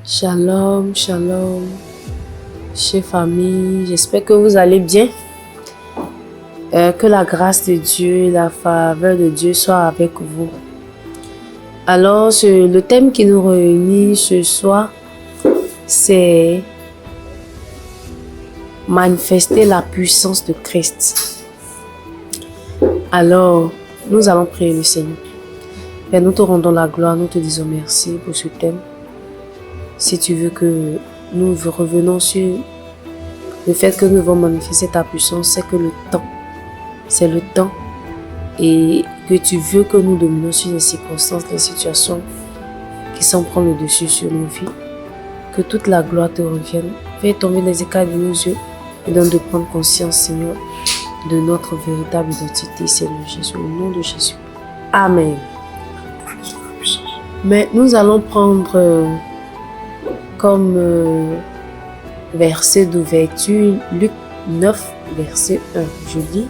Shalom, shalom, chère famille, j'espère que vous allez bien. Que la grâce de Dieu et la faveur de Dieu soient avec vous. Alors, le thème qui nous réunit ce soir, c'est manifester la puissance de Christ. Alors, nous allons prier le Seigneur. Père, nous te rendons la gloire, nous te disons merci pour ce thème. Si tu veux que nous revenons sur le fait que nous devons manifester ta puissance, c'est que c'est le temps et que tu veux que nous dominions sur les circonstances, les situations qui semblent prendre le dessus sur nos vies. Que toute la gloire te revienne. Fais tomber les écailles de nos yeux et donne de prendre conscience, Seigneur, de notre véritable identité, Seigneur Jésus, au nom de Jésus. Amen. Mais nous allons prendre comme verset d'ouverture Luc 9, verset 1. Je lis.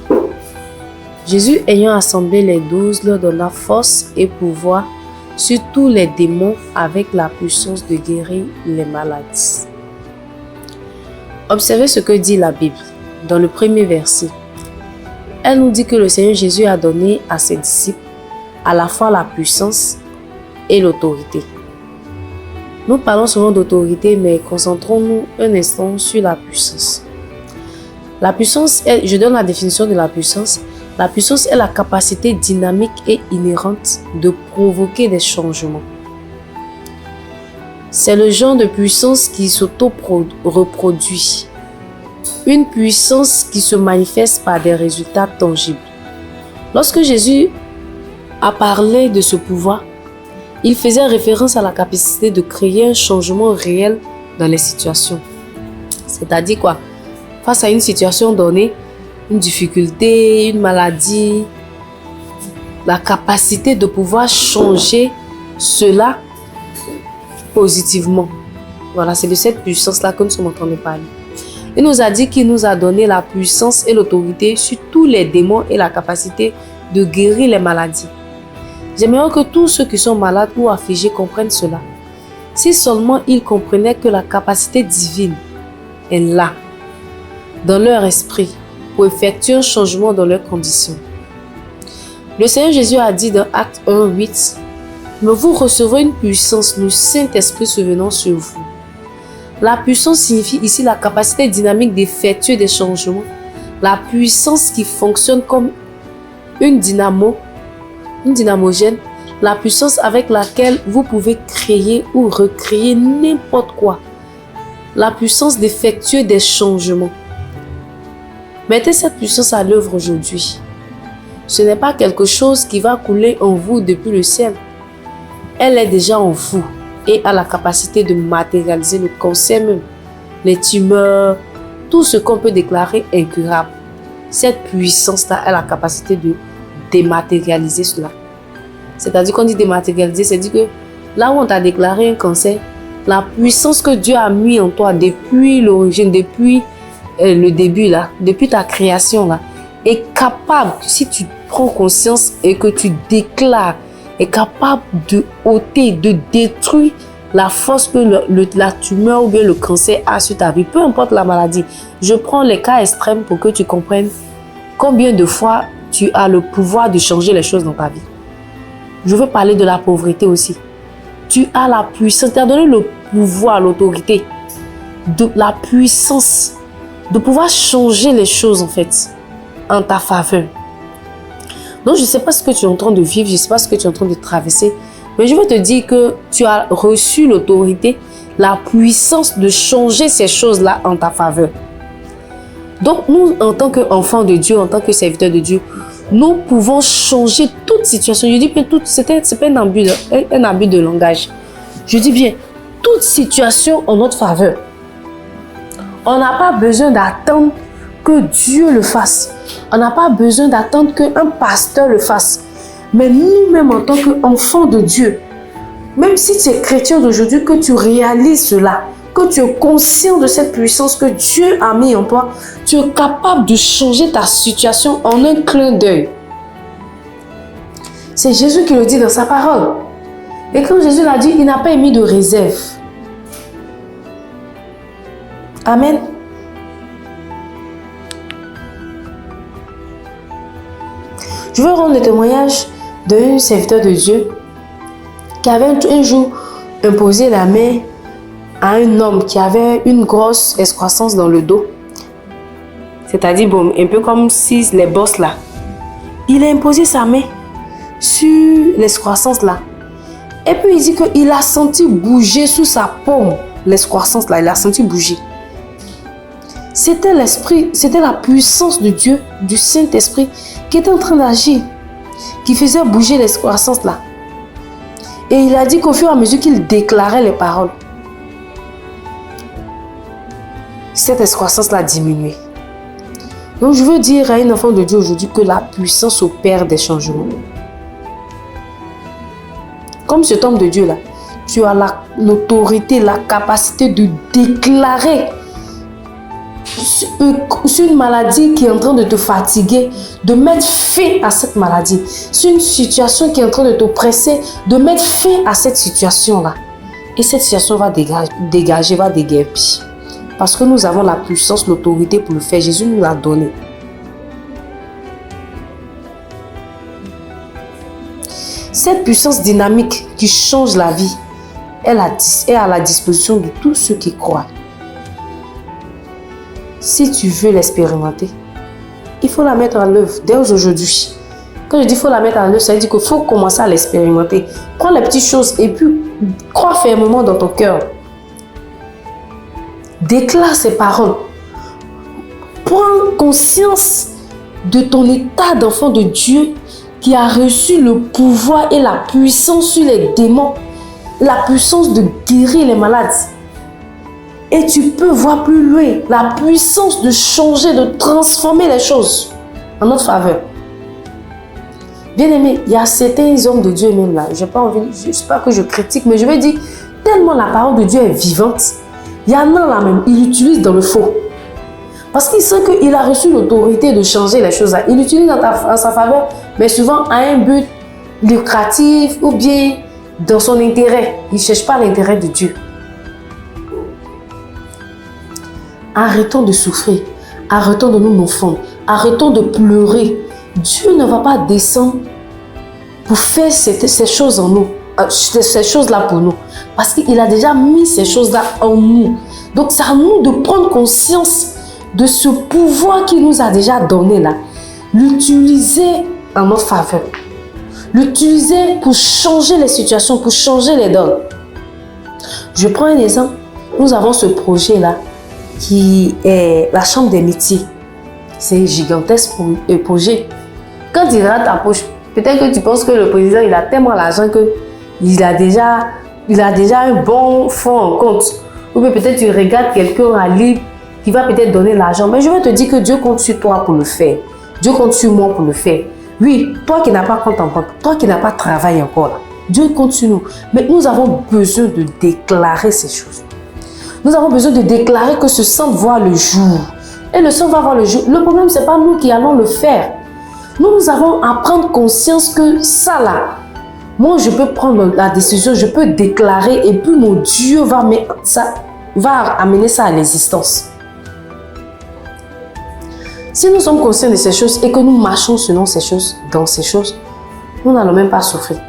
Jésus ayant assemblé les 12 leur donna force et pouvoir sur tous les démons avec la puissance de guérir les maladies. Observez ce que dit la Bible dans le premier verset. Elle nous dit que le Seigneur Jésus a donné à ses disciples à la fois la puissance et l'autorité. Nous parlons souvent d'autorité, mais concentrons-nous un instant sur la puissance. La puissance, je donne la définition de la puissance. La puissance est la capacité dynamique et inhérente de provoquer des changements. C'est le genre de puissance qui s'auto-reproduit. Une puissance qui se manifeste par des résultats tangibles. Lorsque Jésus a parlé de ce pouvoir, il faisait référence à la capacité de créer un changement réel dans les situations. C'est-à-dire quoi? Face à une situation donnée, une difficulté, une maladie, la capacité de pouvoir changer cela positivement. Voilà, c'est de cette puissance-là que nous sommes en train de parler. Il nous a dit qu'il nous a donné la puissance et l'autorité sur tous les démons et la capacité de guérir les maladies. J'aimerais que tous ceux qui sont malades ou affligés comprennent cela. Si seulement ils comprenaient que la capacité divine est là, dans leur esprit, pour effectuer un changement dans leurs conditions. Le Seigneur Jésus a dit dans Acte 1, 8, « Mais vous recevrez une puissance, le Saint-Esprit se venant sur vous. » La puissance signifie ici la capacité dynamique d'effectuer des changements. La puissance qui fonctionne comme une dynamogène, la puissance avec laquelle vous pouvez créer ou recréer n'importe quoi. La puissance d'effectuer des changements. Mettez cette puissance à l'œuvre aujourd'hui. Ce n'est pas quelque chose qui va couler en vous depuis le ciel. Elle est déjà en vous et a la capacité de matérialiser le cancer même, les tumeurs, tout ce qu'on peut déclarer incurable. Cette puissance-là a la capacité de dématérialiser cela. C'est-à-dire qu'on dit dématérialiser, c'est-à-dire que là où on t'a déclaré un cancer, la puissance que Dieu a mis en toi depuis l'origine, depuis le début là, depuis ta création là, est capable, si tu prends conscience et que tu déclares, est capable de ôter, de détruire la force que la tumeur ou bien le cancer a sur ta vie, peu importe la maladie. Je prends les cas extrêmes pour que tu comprennes combien de fois tu as le pouvoir de changer les choses dans ta vie. Je veux parler de la pauvreté aussi. Tu as la puissance, tu as donné le pouvoir, l'autorité, de la puissance de pouvoir changer les choses en fait, en ta faveur. Donc je ne sais pas ce que tu es en train de vivre, je ne sais pas ce que tu es en train de traverser, mais je veux te dire que tu as reçu l'autorité, la puissance de changer ces choses-là en ta faveur. Donc nous, en tant qu'enfants de Dieu, en tant que serviteurs de Dieu, nous pouvons changer toute situation. Je dis bien toute, c'est pas un abus de langage. Je dis bien toute situation en notre faveur. On n'a pas besoin d'attendre que Dieu le fasse. On n'a pas besoin d'attendre qu'un pasteur le fasse. Mais nous-mêmes en tant qu'enfants de Dieu, même si tu es chrétien d'aujourd'hui, que tu réalises cela, que tu es conscient de cette puissance que Dieu a mis en toi, tu es capable de changer ta situation en un clin d'œil. C'est Jésus qui le dit dans sa parole. Et quand Jésus l'a dit, il n'a pas émis de réserve. Amen. Je veux rendre le témoignage d'un serviteur de Dieu qui avait un jour imposé la main à un homme qui avait une grosse excroissance dans le dos. C'est-à-dire, bon, un peu comme si les bosses là. Il a imposé sa main sur l'excroissance là. Et puis il dit qu'il a senti bouger sous sa paume l'excroissance là. Il a senti bouger. C'était l'esprit, c'était la puissance de Dieu, du Saint-Esprit qui était en train d'agir, qui faisait bouger l'excroissance là. Et il a dit qu'au fur et à mesure qu'il déclarait les paroles, cette excroissance là diminuait. Donc je veux dire à un enfant de Dieu aujourd'hui que la puissance opère des changements. Comme cet homme de Dieu là, tu as l'autorité, la capacité de déclarer sur une maladie qui est en train de te fatiguer, de mettre fin à cette maladie. Sur une situation qui est en train de t'oppresser, de mettre fin à cette situation-là. Et cette situation va dégager, va déguerpir. Parce que nous avons la puissance, l'autorité pour le faire. Jésus nous l'a donné. Cette puissance dynamique qui change la vie est à la disposition de tous ceux qui croient. Si tu veux l'expérimenter, il faut la mettre en œuvre dès aujourd'hui. Quand je dis qu'il faut la mettre en œuvre, ça veut dire qu'il faut commencer à l'expérimenter. Prends les petites choses et puis crois fermement dans ton cœur. Déclare ces paroles. Prends conscience de ton état d'enfant de Dieu qui a reçu le pouvoir et la puissance sur les démons, la puissance de guérir les malades. Et tu peux voir plus loin la puissance de changer, de transformer les choses en notre faveur. Bien aimé, il y a certains hommes de Dieu même là, je n'ai pas envie, je ne sais pas que je critique, mais je veux dire, tellement la parole de Dieu est vivante, il y en a là même, il l'utilise dans le faux. Parce qu'il sait qu'il a reçu l'autorité de changer les choses là. Il l'utilise en sa faveur, mais souvent à un but lucratif ou bien dans son intérêt. Il ne cherche pas l'intérêt de Dieu. Arrêtons de souffrir, arrêtons de nous morfondre, arrêtons de pleurer. Dieu ne va pas descendre pour faire ces choses en nous, ces choses-là pour nous. Parce qu'il a déjà mis ces choses-là en nous. Donc c'est à nous de prendre conscience de ce pouvoir qu'il nous a déjà donné là. L'utiliser en notre faveur. L'utiliser pour changer les situations, pour changer les donnes. Je prends un exemple. Nous avons ce projet-là qui est la chambre des métiers. C'est gigantesque pour un projet. Quand tu regardes ta poche, peut-être que tu penses que le président il a tellement d'argent qu'il a déjà un bon fonds en compte. Ou peut-être tu regardes quelqu'un à libre qui va peut-être donner l'argent. Mais je veux te dire que Dieu compte sur toi pour le faire. Dieu compte sur moi pour le faire. Oui, toi qui n'as pas compte en banque, toi qui n'as pas travaillé encore là, Dieu compte sur nous. Mais nous avons besoin de déclarer ces choses. Nous avons besoin de déclarer que ce sang voit le jour. Et le sang va voir le jour. Le problème, ce n'est pas nous qui allons le faire. Nous avons à prendre conscience que ça là, moi je peux prendre la décision, je peux déclarer et puis mon Dieu va amener ça à l'existence. Si nous sommes conscients de ces choses et que nous marchons selon ces choses, dans ces choses, nous n'allons même pas souffrir.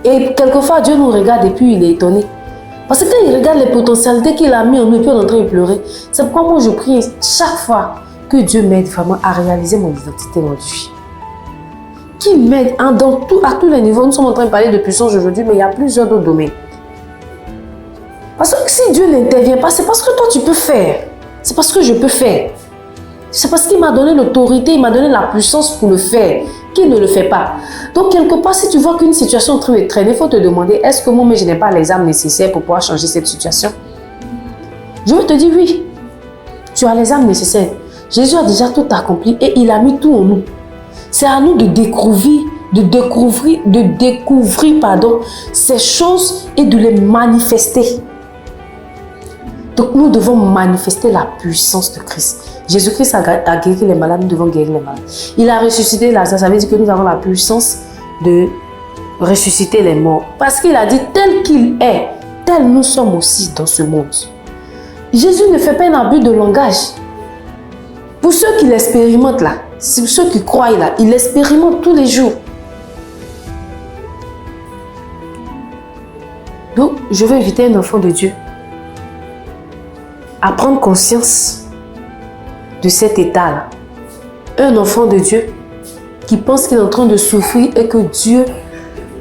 Et quelquefois, Dieu nous regarde et puis il est étonné. Parce que quand il regarde les potentialités qu'il a mis en nous et puis on est en train de pleurer, c'est pourquoi moi je prie chaque fois que Dieu m'aide vraiment à réaliser mon identité dans lui. Qu'il m'aide à tous les niveaux. Nous sommes en train de parler de puissance aujourd'hui, mais il y a plusieurs d'autres domaines. Parce que si Dieu n'intervient pas, c'est parce que toi tu peux faire. C'est parce que je peux faire. C'est parce qu'il m'a donné l'autorité, il m'a donné la puissance pour le faire, qu'il ne le fait pas. Donc, quelque part, si tu vois qu'une situation est en train de traîner, il faut te demander, est-ce que moi, je n'ai pas les armes nécessaires pour pouvoir changer cette situation? Je veux te dire oui, tu as les armes nécessaires. Jésus a déjà tout accompli et il a mis tout en nous. C'est à nous de découvrir ces choses et de les manifester. Donc, nous devons manifester la puissance de Christ. Jésus-Christ a guéri les malades, nous devons guérir les malades. Il a ressuscité Lazare, ça veut dire que nous avons la puissance de ressusciter les morts. Parce qu'il a dit, tel qu'il est, tel nous sommes aussi dans ce monde. Jésus ne fait pas un abus de langage. Pour ceux qui l'expérimentent là, ceux qui croient là, ils l'expérimentent tous les jours. Donc, je veux inviter un enfant de Dieu à prendre conscience de cet état-là. Un enfant de Dieu qui pense qu'il est en train de souffrir et que Dieu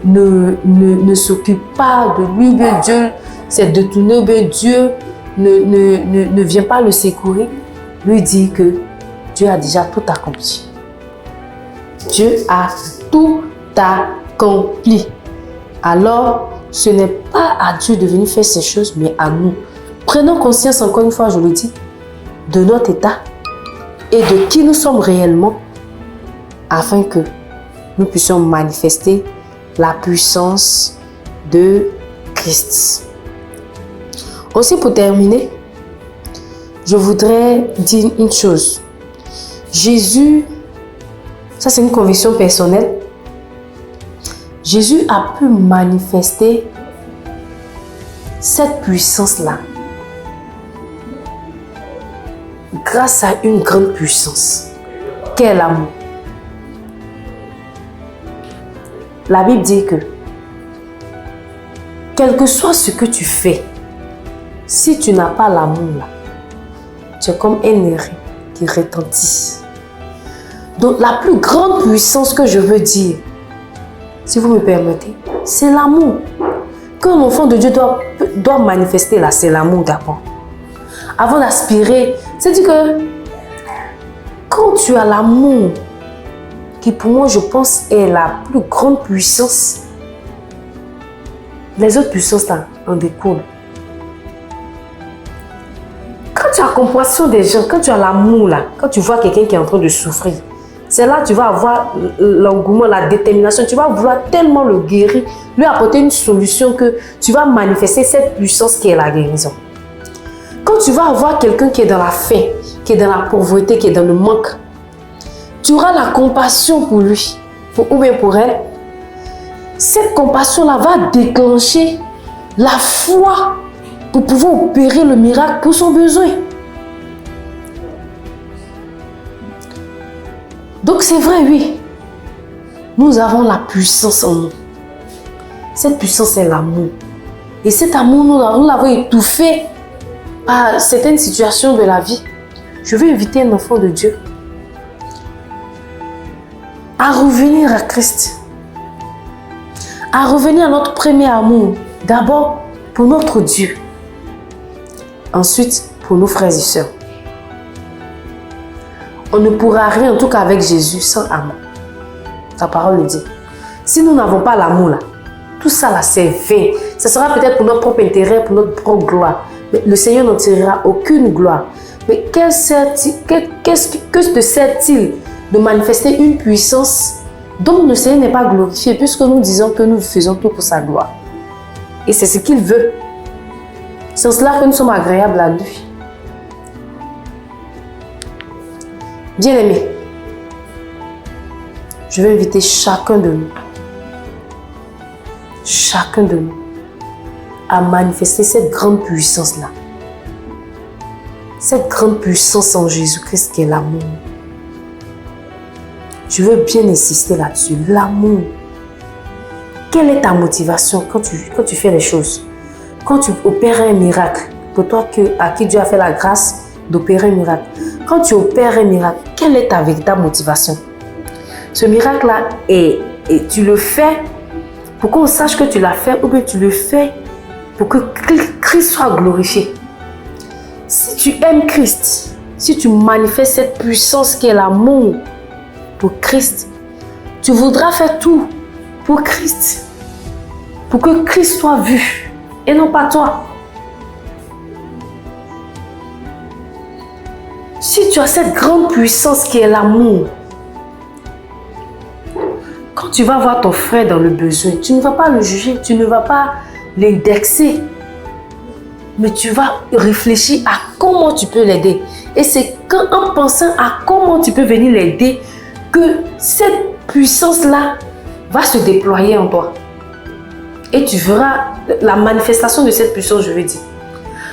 ne s'occupe pas de lui, bien Dieu s'est détourné, bien Dieu ne vient pas le secourir, lui dit que Dieu a déjà tout accompli. Dieu a tout accompli. Alors, ce n'est pas à Dieu de venir faire ces choses, mais à nous. Prenons conscience, encore une fois, je le dis, de notre état et de qui nous sommes réellement, afin que nous puissions manifester la puissance de Christ. Aussi, pour terminer, je voudrais dire une chose. Jésus, ça c'est une conviction personnelle, Jésus a pu manifester cette puissance-là grâce à une grande puissance, qu'est l'amour. La Bible dit que, quel que soit ce que tu fais, si tu n'as pas l'amour là, tu es comme un airain qui retentit. Donc la plus grande puissance que je veux dire, si vous me permettez, c'est l'amour. Qu'un enfant de Dieu doit manifester là, c'est l'amour d'abord. Avant d'aspirer, c'est-à-dire que quand tu as l'amour, qui pour moi je pense est la plus grande puissance, les autres puissances là en découlent. Quand tu as compassion des gens, quand tu as l'amour là, quand tu vois quelqu'un qui est en train de souffrir, c'est là que tu vas avoir l'engouement, la détermination, tu vas vouloir tellement le guérir, lui apporter une solution que tu vas manifester cette puissance qui est la guérison. Quand tu vas avoir quelqu'un qui est dans la faim, qui est dans la pauvreté, qui est dans le manque, tu auras la compassion pour lui, ou bien pour elle. Cette compassion-là va déclencher la foi pour pouvoir opérer le miracle pour son besoin. Donc c'est vrai, oui, nous avons la puissance en nous. Cette puissance, c'est l'amour. Et cet amour, nous l'avons étouffé par certaines situations de la vie. Je veux inviter un enfant de Dieu à revenir à Christ, à revenir à notre premier amour, d'abord pour notre Dieu, ensuite pour nos frères et sœurs. On ne pourra rien, en tout cas avec Jésus, sans amour. Sa parole le dit. Si nous n'avons pas l'amour là, tout ça là c'est vain. Ce sera peut-être pour notre propre intérêt, pour notre propre gloire. Mais le Seigneur n'en tirera aucune gloire. Mais que te sert-il de manifester une puissance dont le Seigneur n'est pas glorifié, puisque nous disons que nous faisons tout pour sa gloire. Et c'est ce qu'il veut. C'est en cela que nous sommes agréables à lui. Bien-aimés, je vais inviter chacun de nous, à manifester cette grande puissance-là. Cette grande puissance en Jésus-Christ qui est l'amour. Je veux bien insister là-dessus, l'amour. Quelle est ta motivation quand tu fais les choses? Quand tu opères un miracle, pour toi à qui Dieu a fait la grâce d'opérer un miracle. Quand tu opères un miracle, quelle est ta véritable motivation? Ce miracle-là, et tu le fais pour qu'on sache que tu l'as fait, ou bien tu le fais pour que Christ soit glorifié. Si tu aimes Christ, si tu manifestes cette puissance qui est l'amour pour Christ, tu voudras faire tout pour Christ, pour que Christ soit vu et non pas toi. Si tu as cette grande puissance qui est l'amour, quand tu vas voir ton frère dans le besoin, tu ne vas pas le juger, tu ne vas pas l'indexer, mais tu vas réfléchir à comment tu peux l'aider. Et c'est en pensant à comment tu peux venir l'aider que cette puissance-là va se déployer en toi. Et tu verras la manifestation de cette puissance, je veux dire.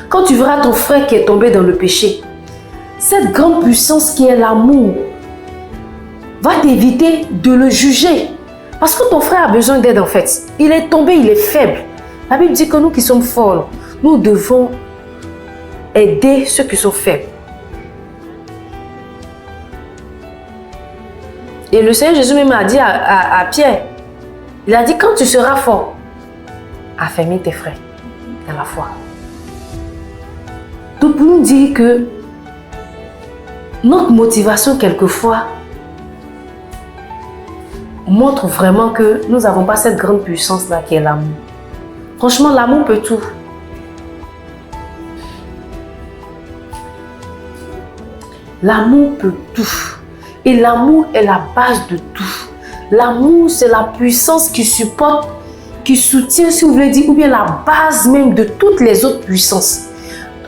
Quand tu verras ton frère qui est tombé dans le péché, cette grande puissance qui est l'amour va t'éviter de le juger. Parce que ton frère a besoin d'aide en fait. Il est tombé, il est faible. La Bible dit que nous qui sommes forts, nous devons aider ceux qui sont faibles. Et le Seigneur Jésus même a dit à Pierre, il a dit quand tu seras fort, affermis tes frères dans la foi. Donc pour nous dire que notre motivation quelquefois montre vraiment que nous n'avons pas cette grande puissance-là qui est l'amour. Franchement, l'amour peut tout. L'amour peut tout. Et l'amour est la base de tout. L'amour, c'est la puissance qui supporte, qui soutient, si vous voulez dire, ou bien la base même de toutes les autres puissances.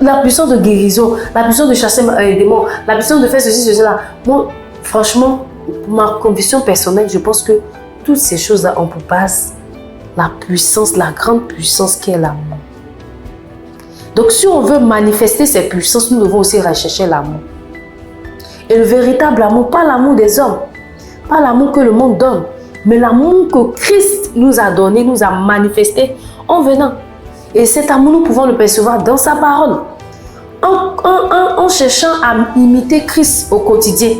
La puissance de guérison, la puissance de chasser les démons, la puissance de faire ceci, cela. Moi, franchement, ma conviction personnelle, je pense que toutes ces choses-là ont pour base la puissance, la grande puissance qui est l'amour. Donc, si on veut manifester ces puissances, nous devons aussi rechercher l'amour. Et le véritable amour, pas l'amour des hommes, pas l'amour que le monde donne, mais l'amour que Christ nous a donné, nous a manifesté en venant. Et cet amour, nous pouvons le percevoir dans sa parole. En cherchant à imiter Christ au quotidien,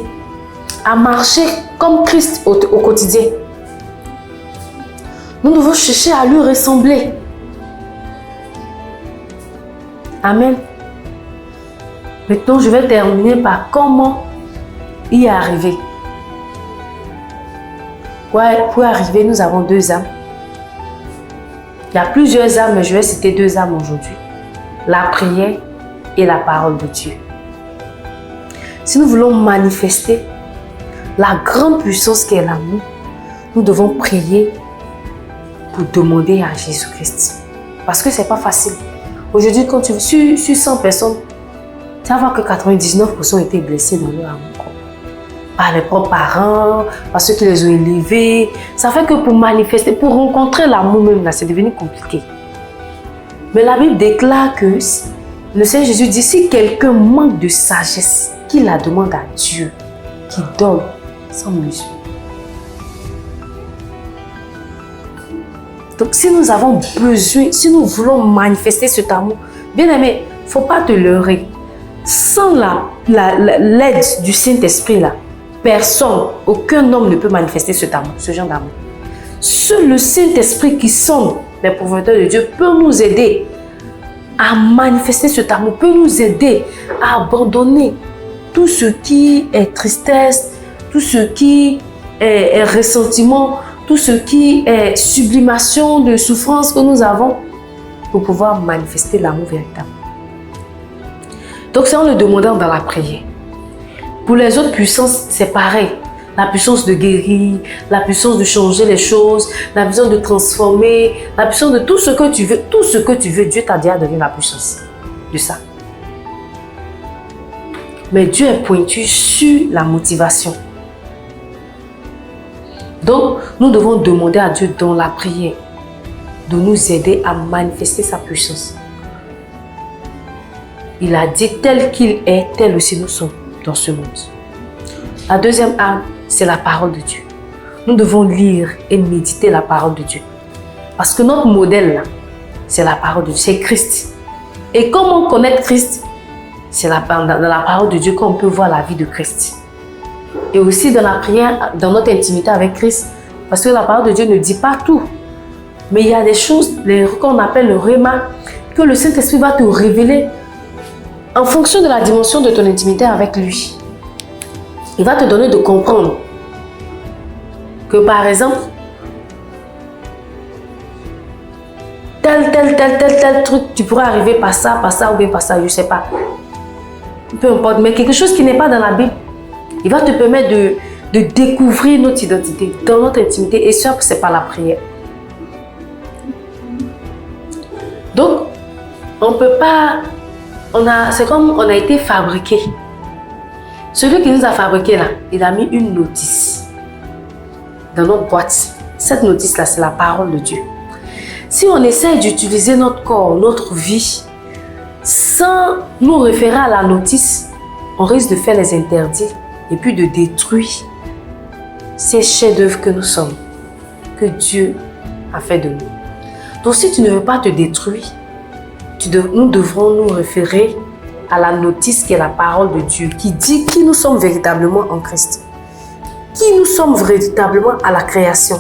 à marcher comme Christ au quotidien. Nous devons chercher à lui ressembler. Amen. Maintenant, je vais terminer par comment y arriver. Pour y arriver, nous avons 2 âmes. Il y a plusieurs âmes, mais je vais citer 2 âmes aujourd'hui. La prière et la parole de Dieu. Si nous voulons manifester la grande puissance qui est l'amour, nous devons prier pour demander à Jésus-Christ. Parce que ce n'est pas facile. Aujourd'hui, quand tu sur 100 personnes, tu vas voir que 99% étaient blessés dans leur amour. Par les propres parents, par ceux qui les ont élevés. Ça fait que pour manifester, pour rencontrer l'amour même, là, c'est devenu compliqué. Mais la Bible déclare que le Seigneur Jésus dit, si quelqu'un manque de sagesse, qu'il la demande à Dieu, qui donne sans mesure. Donc si nous avons besoin, si nous voulons manifester cet amour, bien aimé, il ne faut pas te leurrer. Sans l'aide du Saint-Esprit, là, personne, aucun homme ne peut manifester cet amour, ce genre d'amour. Seul le Saint-Esprit qui sont les pourvoyeurs de Dieu peut nous aider à manifester cet amour, peut nous aider à abandonner tout ce qui est tristesse, tout ce qui est ressentiment, tout ce qui est sublimation de souffrance que nous avons pour pouvoir manifester l'amour véritable. Donc c'est en le demandant dans la prière. Pour les autres puissances, c'est pareil. La puissance de guérir, la puissance de changer les choses, la puissance de transformer, la puissance de tout ce que tu veux. Tout ce que tu veux, Dieu t'a déjà donné la puissance de ça. Mais Dieu est pointu sur la motivation. Donc, nous devons demander à Dieu dans la prière de nous aider à manifester sa puissance. Il a dit tel qu'il est, tel aussi nous sommes dans ce monde. La deuxième arme, c'est la parole de Dieu. Nous devons lire et méditer la parole de Dieu. Parce que notre modèle, là, c'est la parole de Dieu, c'est Christ. Et comment connaître Christ? C'est dans la parole de Dieu qu'on peut voir la vie de Christ. Et aussi dans la prière, dans notre intimité avec Christ. Parce que la parole de Dieu ne dit pas tout. Mais il y a des choses qu'on appelle le réma, que le Saint-Esprit va te révéler en fonction de la dimension de ton intimité avec lui. Il va te donner de comprendre que par exemple, tel truc, tu pourrais arriver par ça ou bien par ça, je ne sais pas. Peu importe, mais quelque chose qui n'est pas dans la Bible, il va te permettre de découvrir notre identité dans notre intimité, et ça, c'est par la prière. Donc, on ne peut pas, c'est comme on a été fabriqué. Celui qui nous a fabriqué là, il a mis une notice dans notre boîte. Cette notice là, c'est la parole de Dieu. Si on essaie d'utiliser notre corps, notre vie, sans nous référer à la notice, on risque de faire les interdits et puis de détruire ces chefs-d'œuvre que nous sommes, que Dieu a fait de nous. Donc si tu ne veux pas te détruire, nous devrons nous référer à la notice qui est la parole de Dieu, qui dit qui nous sommes véritablement en Christ, qui nous sommes véritablement à la création,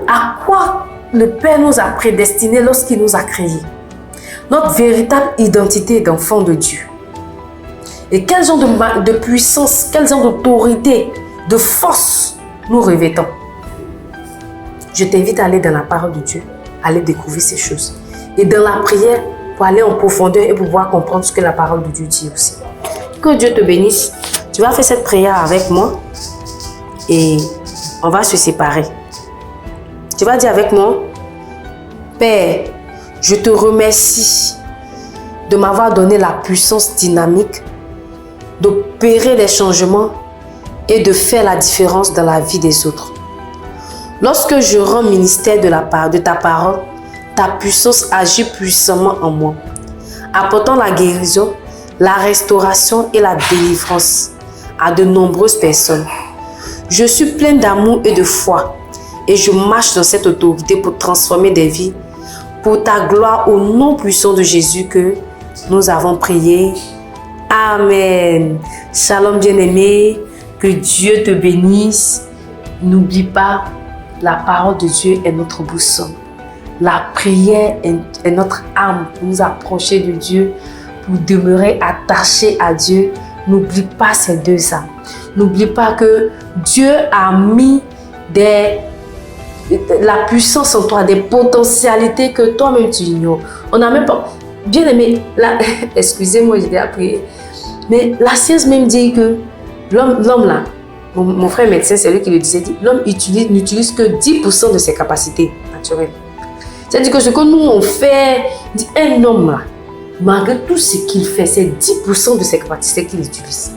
à quoi le Père nous a prédestinés lorsqu'il nous a créés, notre véritable identité d'enfant de Dieu. Et quel genre de puissance, quel genre d'autorité, de force nous revêtons. Je t'invite à aller dans la parole de Dieu, à aller découvrir ces choses. Et dans la prière, pour aller en profondeur et pouvoir comprendre ce que la parole de Dieu dit aussi. Que Dieu te bénisse. Tu vas faire cette prière avec moi et on va se séparer. Tu vas dire avec moi, Père, je te remercie de m'avoir donné la puissance dynamique d'opérer les changements et de faire la différence dans la vie des autres. Lorsque je rends ministère de ta parole, ta puissance agit puissamment en moi, apportant la guérison, la restauration et la délivrance à de nombreuses personnes. Je suis pleine d'amour et de foi et je marche dans cette autorité pour transformer des vies, pour ta gloire au nom puissant de Jésus que nous avons prié. Amen. Shalom bien-aimé, que Dieu te bénisse. N'oublie pas, la parole de Dieu est notre boussole. La prière est notre âme pour nous approcher de Dieu, pour demeurer attachés à Dieu. N'oublie pas ces deux âmes. N'oublie pas que Dieu a mis la puissance en toi, des potentialités que toi-même tu ignores. On n'a même pas... Bien aimé, excusez-moi, je vais prier. Mais la science même dit que l'homme là, mon frère médecin, c'est lui qui le disait, l'homme n'utilise que 10% de ses capacités naturelles. C'est-à-dire que ce que nous on fait, un homme là, malgré tout ce qu'il fait, c'est 10% de ses capacités qu'il utilise.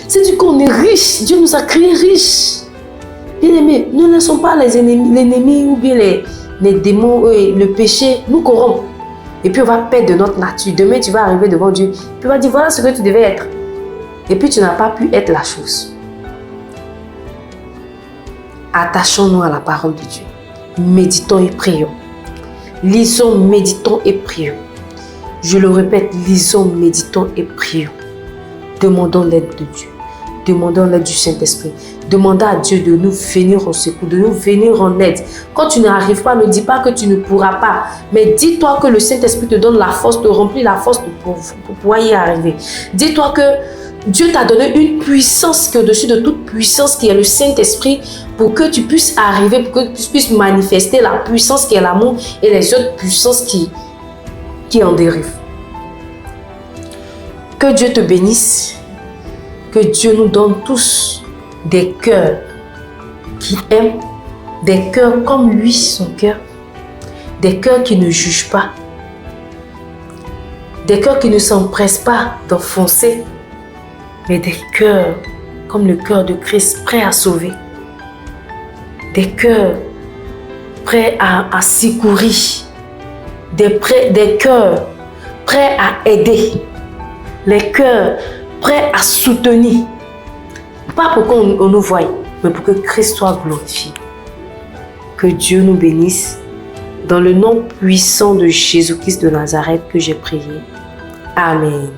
C'est-à-dire qu'on est riche, Dieu nous a créés riches. Bien aimé, nous ne sommes pas l'ennemi ou bien les démons, le péché nous corrompt. Et puis on va perdre de notre nature. Demain tu vas arriver devant Dieu, puis il va dire voilà ce que tu devais être. Et puis tu n'as pas pu être la chose. Attachons-nous à la parole de Dieu. Méditons et prions. Lisons, méditons et prions. Je le répète, lisons, méditons et prions. Demandons l'aide de Dieu. Demandons l'aide du Saint-Esprit. Demandons à Dieu de nous venir au secours, de nous venir en aide. Quand tu n'arrives pas, ne dis pas que tu ne pourras pas. Mais dis-toi que le Saint-Esprit te donne la force, te remplit la force pour pouvoir y arriver. Dis-toi que Dieu t'a donné une puissance qui est au-dessus de toute puissance, qui est le Saint-Esprit, pour que tu puisses arriver, pour que tu puisses manifester la puissance qui est l'amour et les autres puissances qui en dérivent. Que Dieu te bénisse. Que Dieu nous donne tous des cœurs qui aiment, des cœurs comme lui, son cœur, des cœurs qui ne jugent pas, des cœurs qui ne s'empressent pas d'enfoncer, mais des cœurs comme le cœur de Christ, prêts à sauver, des cœurs prêts à secourir, des cœurs prêts à aider, les cœurs prêts à soutenir. Pas pour qu'on nous voie, mais pour que Christ soit glorifié. Que Dieu nous bénisse. Dans le nom puissant de Jésus-Christ de Nazareth que j'ai prié. Amen.